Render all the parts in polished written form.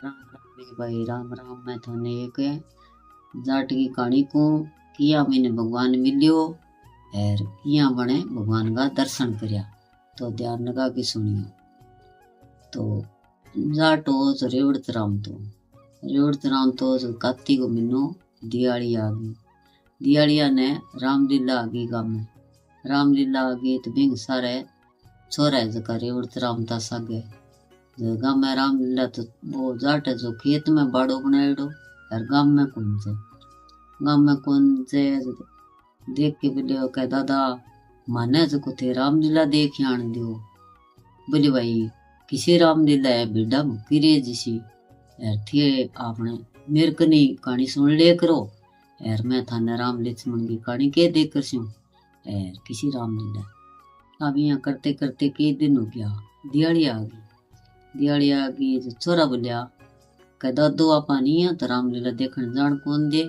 राम राम रे भाई राम राम। मैं थोने एक जाट की कहानी को किया मैंने भगवान मिलियो और किया बने भगवान का दर्शन करया। तो ध्यान लगा के सुनियो। तो जाट हो तो रेवड़त राम तो कार्तिक को महीनो दिवाली आ गई। दिवालिया ने रामलीला आ गई गाँव में। रामलीला आ गई तो बिंग सारे छोरा है जका रेवड़त राम था सागे गाँव में रामलीला। तो वो जाट है जो खेत में बाड़ो बनाएड़ो और गाँव में कौन से देख के बोले कह दादा माने जो को थे रामलीला देख आन दियो। बोले भाई किसी रामलीला है बेटा मुक्की जिसी यार थे आपने मेरे को नहीं कहानी सुन ले करो यार मैं थाने राम लक्ष्मण की कहानी के देख कर सुन यार किसी रामलीला। अब यहाँ करते करते कई दिन हो गया। दिवाली आ गई तो छोरा बोलिया कह दादो आपा नहीं है तो रामलीला देखने जान कौन दे।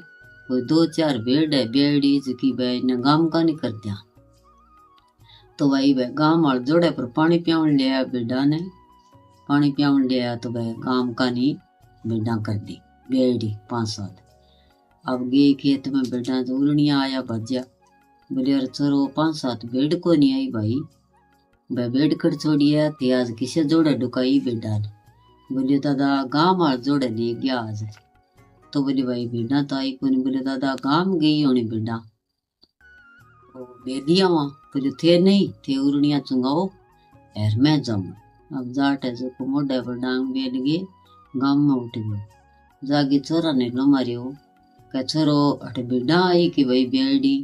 कोई 2-4 भेड़ है बेड़ी जिकी भाई ने गांव का नहीं कर दिया। तो भाई वह गांव वाल जोड़े पर पानी पियावन लिया बेड़ा ने पानी पियावन लिया तो वह गांव का नहीं बेड़ा कर दी बेड़ी 5-7। अब गए खेत में बेड़ा तो उलनिया आया भज्या। बोले अरे छोरो 5-7 भेड़ को नहीं आई भाई वह भेड़ कर छोड़िया थे आज किसे जोड़े ढुकाई बेड़ा ने। बोले दादा गांव वाल जोड़े ले गया आज। तो बोले भाई भेड़ा तो आई को नहीं। बोले दादा गांव गई होनी भेड़ा ले लिया वहां। बोले थे नहीं थे उड़निया चुंगाओ यार मैं जाऊं। अब जाट है जो को मोढ़े पर डांग बेल गए गांव में उठ गयो। जागी छोरा ने लो मारियो कह छोरो अटे भेड़ा आई कि भाई बेड़ी।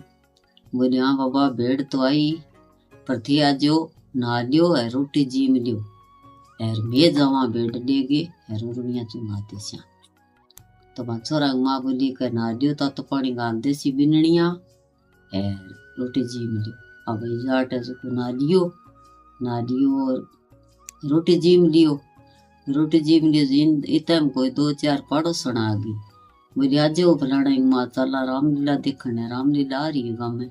बोले हाँ बाबा भेड़ तो आई पर थे आजो नहा लियो है रोटी जीम लियो यार मैं जावा भेड़ ले गए यार उड़निया चुंगाते श्या। तो छोरा माँ बोली कर नहा लियो तो पानी गाल देसी बिननिया यार रोटी जीम लियो। अब जाट है जो नहा लियो और रोटी जीम लियो इतम कोई 2-4 पड़ोसन आ गई। बोले आज वो फलाना माँ चला रामलीला देखने रामलीला आ रही है गाँव में।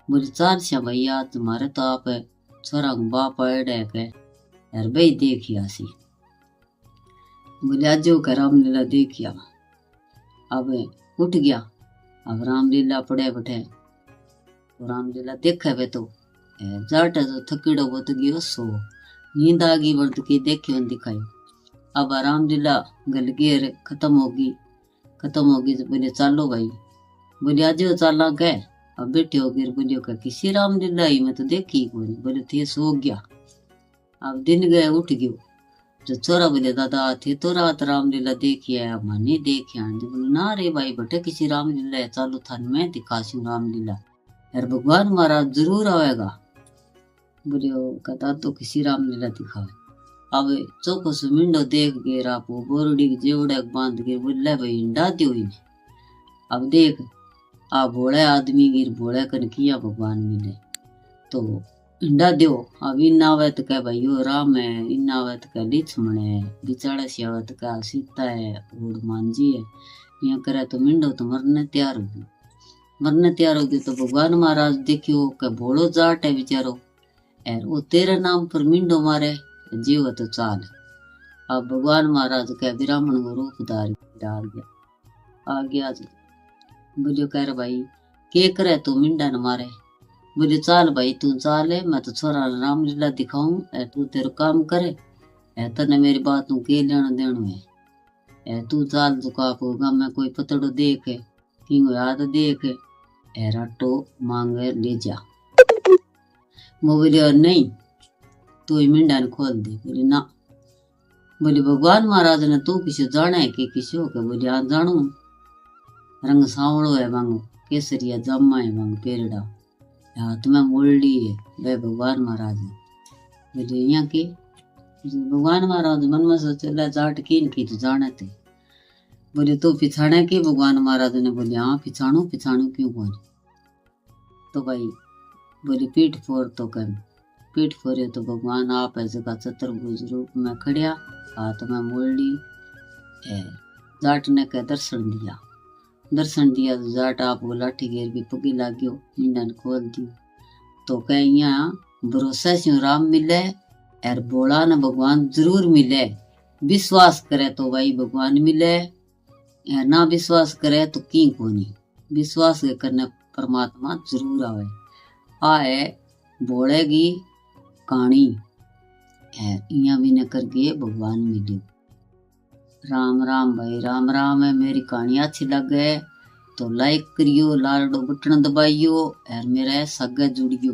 बोले चाल श्या भैया तुम्हारे तो आप छोरा बाप अड़े के यार भाई देखिया सी। बोले आज वो रामलीला देखिया। अब उठ गया। अब रामलीला पड़े बैठे तो रामलीला देखे वे तो जाट है जो थकीड़ो बहुत गयो सो नींद आ गई वर्द की देखी दिखाई। अब रामलीला गल गेर खत्म होगी तो बोले चालो भाई। बोले आज चाला गए। अब बैठे हो गिर बोलियो का किसी रामलीला ही मैं तो देखी कोई। बोले थे सो गया। अब दिन गए उठ गयो। जो छोरा बोले दादा थे तो रात रामलीला देखी है अब नहीं देखी आंधी। बोले ना रे भाई बेटे किसी रामलीला है चालू थान मैं दिखासी रामलीला यार भगवान महाराज जरूर आएगा। बोले कहता तो किसी रामलीला दिखावे। अब चौको से मिंडो देख गए आप बोरडी जेवड़े बांध के बोले भाई इंडा दियो। अब देख आ भोले आदमी गिर भोले कन किया भगवान मिले तो इंडा दियो। अब इन आवे तो कह भाई यो राम है इन आवे तो कह लक्ष्मण है बिचाड़ा से आवे तो कह सीता है और मांझी है। यहाँ करे तो मिंडो तो मरने तैयार होगी तो भगवान महाराज देखियो कह भोलो जाट है बेचारो और वो तेरे नाम पर मिंडो मारे जीव तो चाल। अब भगवान महाराज कह ब्राह्मण को रूप धार आ गया। बोलियो कह रहे भाई के करे तू मिंडा न मारे। बोले चाल भाई तू चाल है मैं तो छोरा रामलीला दिखाऊं तू तेरे काम करे तने मेरी बात तू के लेना देना है तू चाल चुका गाँव में कोई पतड़ो देख किंग याद देख राटो मांग ले जा। वो बोले नहीं तू ही मिंडा ने खोल दे। बोले ना। बोले भगवान महाराज ने तू किसी जाना है कि किसी हो के। बोले हाँ जानू रंग सांवड़ो है मांगो केसरिया जामा है मांगो पेरड़ा हाथ में मुरली है वे भगवान महाराज है। बोले यहाँ के भगवान महाराज मन में सोचे जाट की तो जाने थे। बोले तो पिछाड़े के भगवान महाराज ने। बोले हाँ पिछाणु क्यों कौन। तो भाई बोले पीठ फोर तो कर पीठ फोरे तो भगवान आप ऐसे का चतुर्भुज रूप में खड़िया हाथ में मुरली है। जाट ने कह दर्शन दिया तो जाट आपको लाठी घेर के पगी लाग्यो मिंडन खोल दियो। तो कह यहाँ भरोसा से राम मिले और बोला न भगवान जरूर मिले विश्वास करे तो भाई भगवान मिले, ना विश्वास करे तो की कोनी। विश्वास के करने परमात्मा जरूर आवे। आ है भोले की कहानी है, इया भी न करके भगवान मिले। राम राम भाई, राम राम है। मेरी कहानी अच्छी लगे तो लाइक करियो, लाडो बटन दबाइयो और मेरे सगे जुड़ियो।